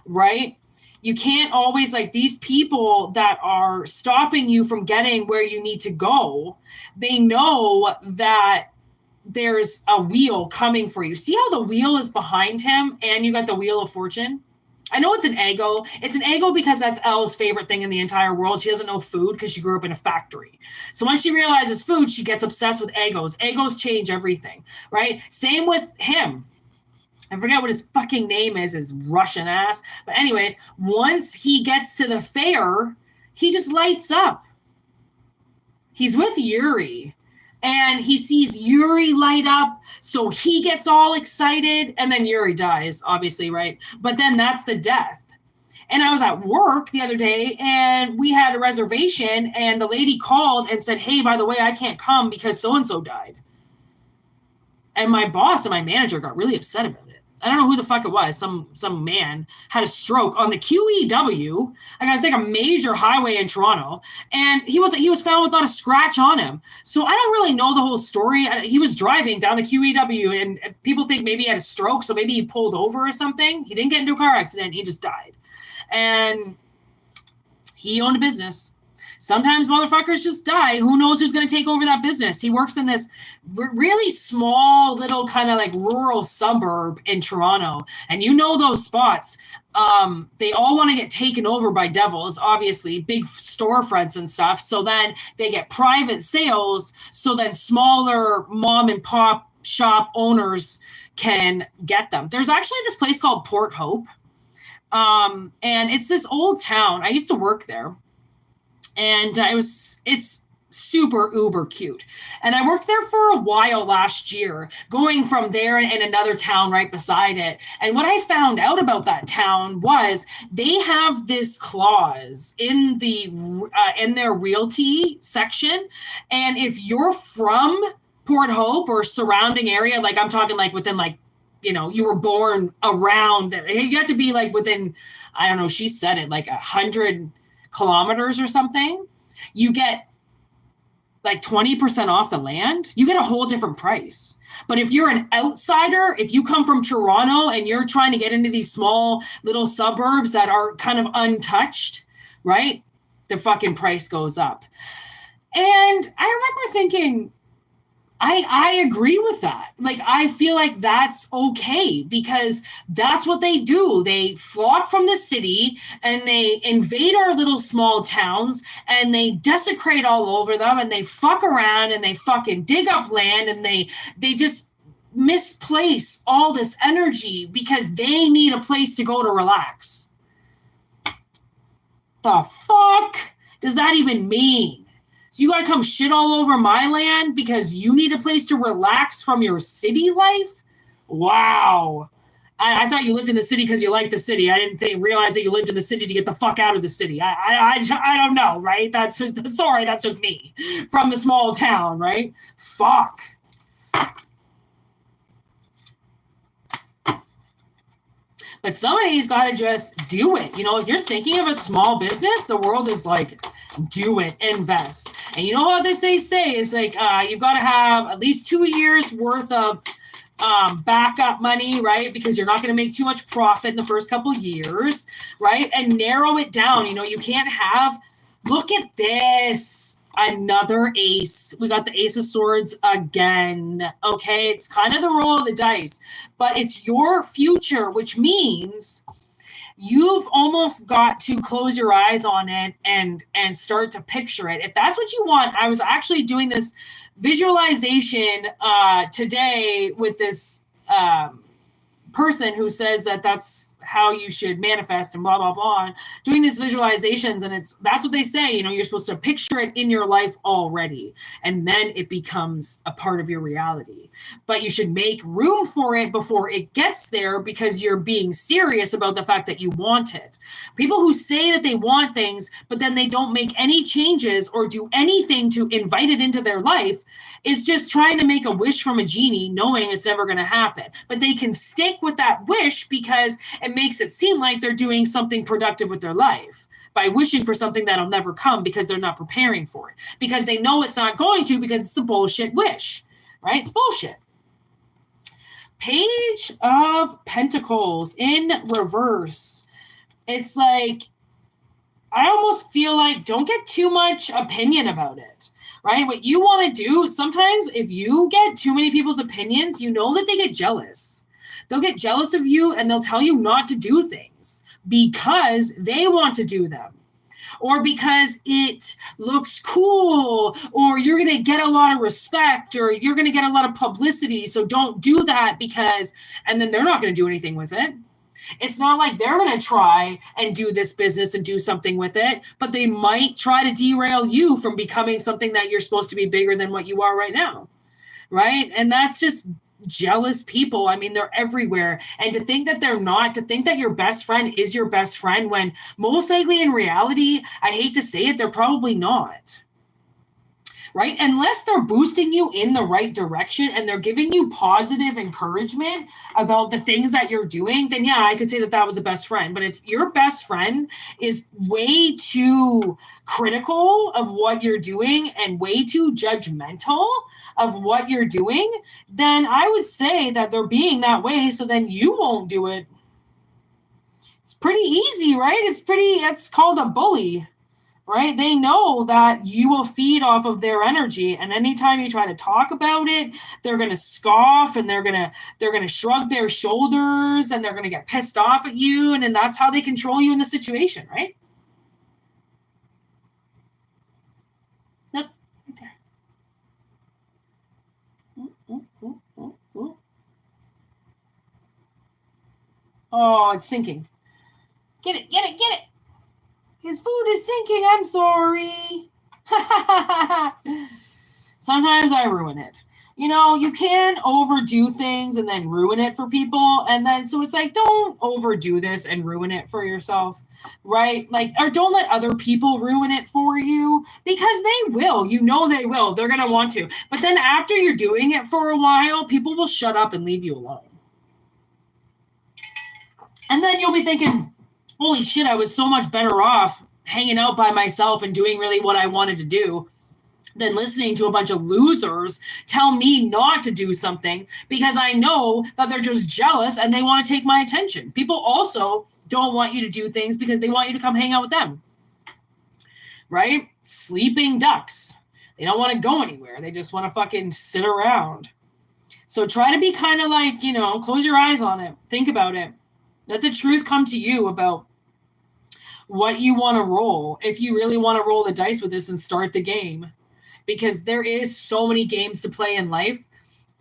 right? You can't always, like, these people that are stopping you from getting where you need to go, they know that there's a wheel coming for you. See how the wheel is behind him and you got the Wheel of Fortune? I know it's an ego. It's an ego because that's Elle's favorite thing in the entire world. She doesn't know food because she grew up in a factory. So when she realizes food, she gets obsessed with egos. Egos change everything, right? Same with him. I forget what his fucking name is, his Russian ass. But anyways, once he gets to the fair, he just lights up. He's with Yuri. And he sees Yuri light up, so he gets all excited, and then Yuri dies, obviously, right? But then that's the death. And I was at work the other day, and we had a reservation, and the lady called and said, hey, by the way, I can't come because so-and-so died. And my boss and my manager got really upset about it. I don't know who the fuck it was. Some man had a stroke on the QEW. I gotta take a major highway in Toronto, and he was found with not a scratch on him. So I don't really know the whole story. He was driving down the QEW, and people think maybe he had a stroke, so maybe he pulled over or something. He didn't get into a car accident. He just died, and he owned a business. Sometimes motherfuckers just die. Who knows who's going to take over that business? He works in this really small little kind of like rural suburb in Toronto. And you know those spots. They all want to get taken over by devils, obviously, big storefronts and stuff. So then they get private sales. So then smaller mom and pop shop owners can get them. There's actually this place called Port Hope. And it's this old town. I used to work there. And it's super uber cute. And I worked there for a while last year, going from there and another town right beside it. And what I found out about that town was they have this clause in their realty section. And if you're from Port Hope or surrounding area, like I'm talking like within like, you know, you were born around, you have to be like within, I don't know, she said it like 100 kilometers or something, you get like 20% off the land. You get a whole different price. But if you're an outsider, if you come from Toronto and you're trying to get into these small little suburbs that are kind of untouched, right? The fucking price goes up. And I remember thinking, I agree with that. Like, I feel like that's okay because that's what they do. They flock from the city and they invade our little small towns and they desecrate all over them and they fuck around and they fucking dig up land and they just misplace all this energy because they need a place to go to relax. The fuck does that even mean? So you got to come shit all over my land because you need a place to relax from your city life? Wow. I thought you lived in the city because you liked the city. I didn't realize that you lived in the city to get the fuck out of the city. I don't know, right? Sorry, that's just me from the small town, right? Fuck. But somebody's got to just do it. You know, if you're thinking of a small business, the world is like, do it, invest. And you know what they say is like, you've got to have at least 2 years worth of backup money, right? Because you're not going to make too much profit in the first couple years, right? And narrow it down. You know, you can't have, look at this. Another ace. We got the Ace of Swords again. Okay, it's kind of the roll of the dice, but it's your future, which means you've almost got to close your eyes on it and start to picture it. If that's what you want, I was actually doing this visualization today with this person who says that that's how you should manifest and blah blah blah, and doing these visualizations, and that's what they say, you know, you're supposed to picture it in your life already and then it becomes a part of your reality. But you should make room for it before it gets there because you're being serious about the fact that you want it. People who say that they want things but then they don't make any changes or do anything to invite it into their life is just trying to make a wish from a genie knowing it's never going to happen. But they can stick with that wish because it makes it seem like they're doing something productive with their life by wishing for something that'll never come because they're not preparing for it. Because they know it's not going to because it's a bullshit wish, right? It's bullshit. Page of Pentacles in reverse. It's like, I almost feel like don't get too much opinion about it. Right? What you want to do, sometimes if you get too many people's opinions, you know that they get jealous. They'll get jealous of you and they'll tell you not to do things because they want to do them. Or because it looks cool, or you're going to get a lot of respect, or you're going to get a lot of publicity. So don't do that because, and then they're not going to do anything with it. It's not like they're going to try and do this business and do something with it, but they might try to derail you from becoming something that you're supposed to be bigger than what you are right now, right? And that's just jealous people. I mean, they're everywhere. And to think that they're not, to think that your best friend is your best friend when most likely in reality, I hate to say it, they're probably not. Right? Unless they're boosting you in the right direction and they're giving you positive encouragement about the things that you're doing, then yeah, I could say that was a best friend. But if your best friend is way too critical of what you're doing and way too judgmental of what you're doing, then I would say that they're being that way, so then you won't do it. It's pretty easy, right? It's called a bully. Right? They know that you will feed off of their energy. And anytime you try to talk about it, they're going to scoff and they're going to shrug their shoulders and they're going to get pissed off at you. And then that's how they control you in the situation, right? Nope. Right there. Oh, it's sinking. Get it. His food is sinking. I'm sorry. Sometimes I ruin it. You know, you can overdo things and then ruin it for people. And then, so it's like, don't overdo this and ruin it for yourself, right? Like, or don't let other people ruin it for you, because they will. You know, they will. They're going to want to. But then after you're doing it for a while, people will shut up and leave you alone. And then you'll be thinking, holy shit, I was so much better off hanging out by myself and doing really what I wanted to do than listening to a bunch of losers tell me not to do something, because I know that they're just jealous and they want to take my attention. People also don't want you to do things because they want you to come hang out with them, right? Sleeping ducks. They don't want to go anywhere. They just want to fucking sit around. So try to be kind of like, you know, close your eyes on it. Think about it. Let the truth come to you about what you want to roll, if you really want to roll the dice with this and start the game. Because there is so many games to play in life,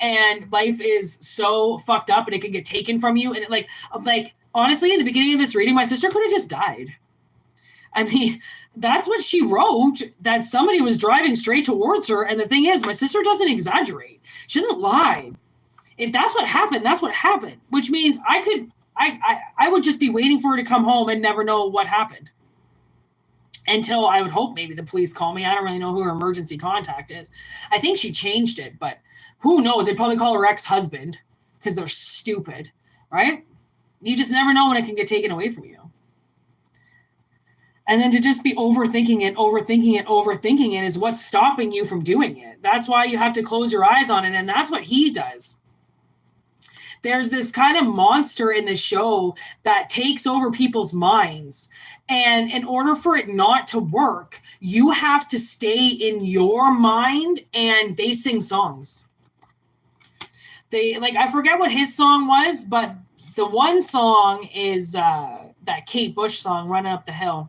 and life is so fucked up and it can get taken from you. And it, like honestly, in the beginning of this reading, my sister could have just died. I mean, that's what she wrote, that somebody was driving straight towards her. And the thing is, my sister doesn't exaggerate. She doesn't lie. If that's what happened, that's what happened, which means I would just be waiting for her to come home and never know what happened. Until I would hope maybe the police call me. I don't really know who her emergency contact is. I think she changed it, but who knows? They'd probably call her ex-husband because they're stupid, right? You just never know when it can get taken away from you. And then to just be overthinking it is what's stopping you from doing it. That's why you have to close your eyes on it, and that's what he does. There's this kind of monster in the show that takes over people's minds. And in order for it not to work, you have to stay in your mind, and they sing songs. I forget what his song was, but the one song is that Kate Bush song, Running Up the Hill.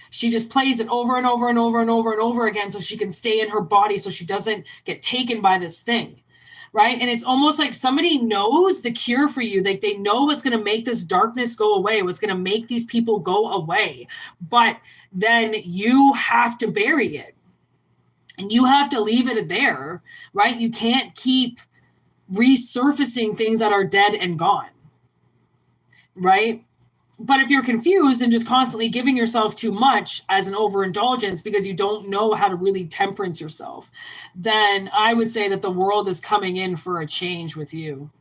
She just plays it over and over and over and over and over again so she can stay in her body so she doesn't get taken by this thing. Right? And it's almost like somebody knows the cure for you. Like they know what's going to make this darkness go away, what's going to make these people go away. But then you have to bury it. And you have to leave it there, right? You can't keep resurfacing things that are dead and gone, right? But if you're confused and just constantly giving yourself too much as an overindulgence because you don't know how to really temperance yourself, then I would say that the world is coming in for a change with you.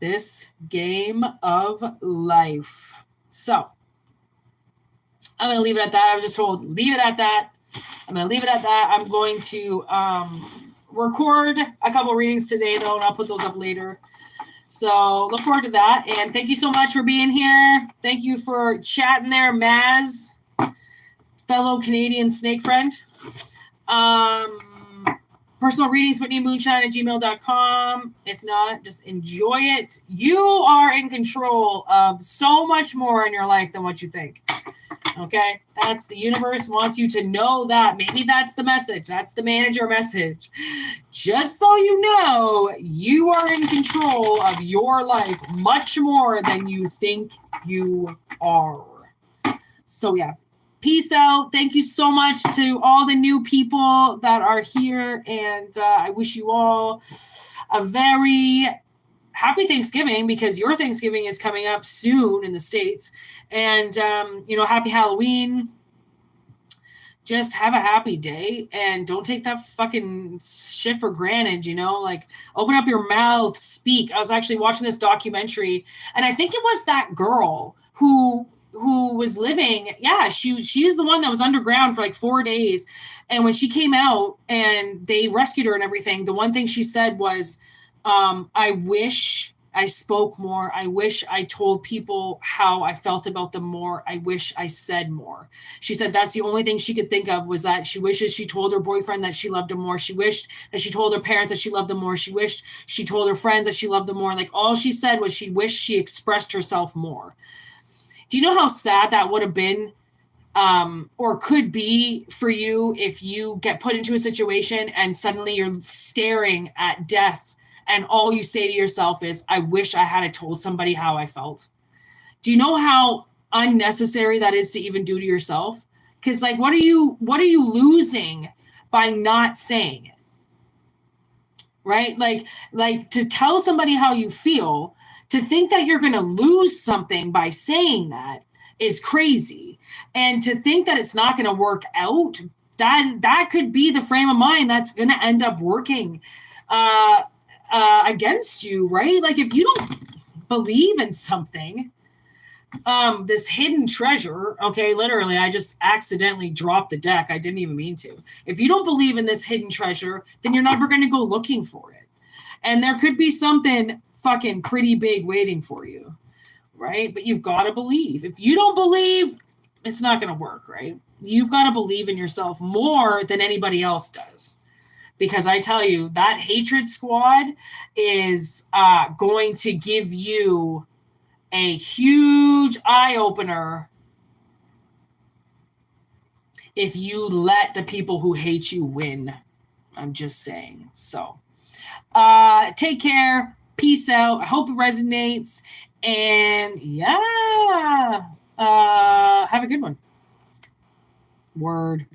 This game of life. So I'm going to leave it at that. I was just told, leave it at that. I'm going to leave it at that. I'm going to record a couple readings today, though, and I'll put those up later. So look forward to that. And thank you so much for being here. Thank you for chatting there, Maz, fellow Canadian snake friend. Personal readings, whitneymoonshine@gmail.com. If not, just enjoy it. You are in control of so much more in your life than what you think. Okay, that's the universe wants you to know that. Maybe that's the message. That's the manager message. Just so you know, you are in control of your life much more than you think you are. So yeah, peace out. Thank you so much to all the new people that are here. And I wish you all a very happy Thanksgiving, because your Thanksgiving is coming up soon in the States. And, happy Halloween. Just have a happy day and don't take that fucking shit for granted, open up your mouth, speak. I was actually watching this documentary, and I think it was that girl who was living, she was the one that was underground for like 4 days. And when she came out and they rescued her and everything, the one thing she said was, I wish I spoke more. I wish I told people how I felt about them more. I wish I said more. She said that's the only thing she could think of, was that she wishes she told her boyfriend that she loved him more. She wished that she told her parents that she loved them more. She wished she told her friends that she loved them more. Like, all she said was she wished she expressed herself more. Do you know how sad that would have been, or could be for you, if you get put into a situation and suddenly you're staring at death and all you say to yourself is, I wish I had told somebody how I felt. Do you know how unnecessary that is to even do to yourself? Because like, what are you losing by not saying it? Right? Like to tell somebody how you feel, to think that you're going to lose something by saying that is crazy. And to think that it's not going to work out, that could be the frame of mind that's going to end up working against you, right? Like if you don't believe in something, this hidden treasure, okay, literally, I just accidentally dropped the deck. I didn't even mean to. If you don't believe in this hidden treasure, then you're never going to go looking for it. And there could be something fucking pretty big waiting for you, right? But you've got to believe. If you don't believe, it's not going to work, right? You've got to believe in yourself more than anybody else does. Because I tell you, that hatred squad is going to give you a huge eye-opener if you let the people who hate you win. I'm just saying. So, take care. Peace out. I hope it resonates. And yeah, have a good one. Word.